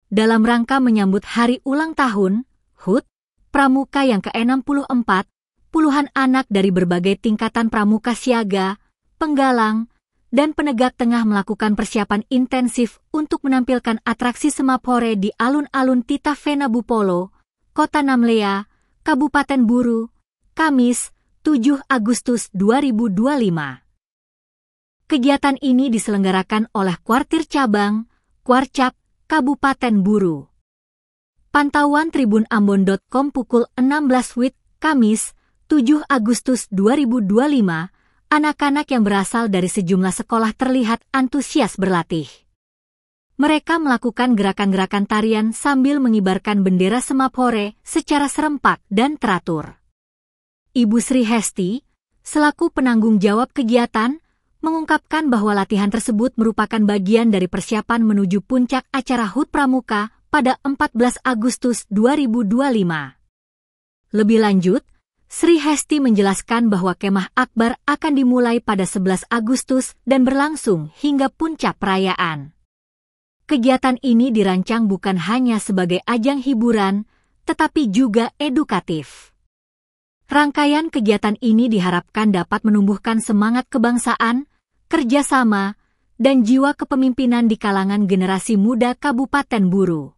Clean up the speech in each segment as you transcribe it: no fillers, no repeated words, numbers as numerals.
dalam rangka menyambut hari ulang tahun HUT Pramuka yang ke-64, puluhan anak dari berbagai tingkatan pramuka siaga, penggalang, dan penegak tengah melakukan persiapan intensif untuk menampilkan atraksi Semapore di alun-alun Tita Vena Bupolo, Kota Namlea, Kabupaten Buru, Kamis, 7 Agustus 2025. Kegiatan ini diselenggarakan oleh Kuartir Cabang, Kuarcap, Kabupaten Buru. Pantauan tribunambon.com pukul 16 WIB, Kamis, 7 Agustus 2025, anak-anak yang berasal dari sejumlah sekolah terlihat antusias berlatih. Mereka melakukan gerakan-gerakan tarian sambil mengibarkan bendera Semapore secara serempak dan teratur. Ibu Sri Hesti, selaku penanggung jawab kegiatan, mengungkapkan bahwa latihan tersebut merupakan bagian dari persiapan menuju puncak acara HUT Pramuka pada 14 Agustus 2025. Lebih lanjut, Sri Hesti menjelaskan bahwa kemah akbar akan dimulai pada 11 Agustus dan berlangsung hingga puncak perayaan. Kegiatan ini dirancang bukan hanya sebagai ajang hiburan, tetapi juga edukatif. Rangkaian kegiatan ini diharapkan dapat menumbuhkan semangat kebangsaan, kerjasama, dan jiwa kepemimpinan di kalangan generasi muda Kabupaten Buru.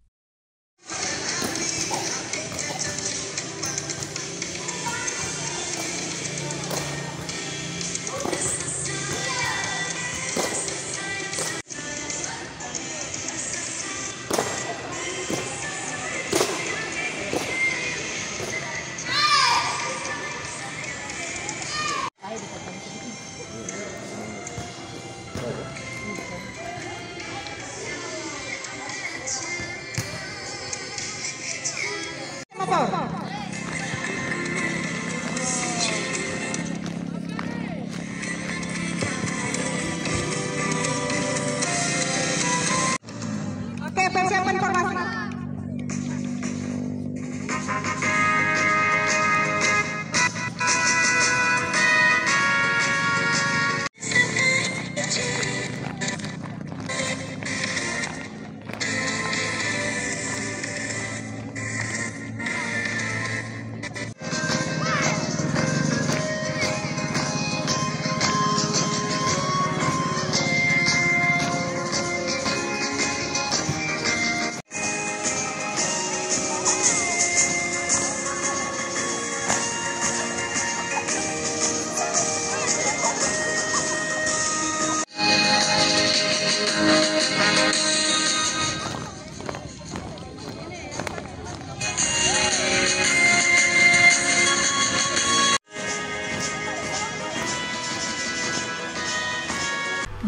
Oke, persiapan formasi.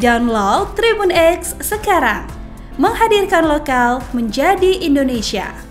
Download Tribun X sekarang, menghadirkan lokal menjadi Indonesia.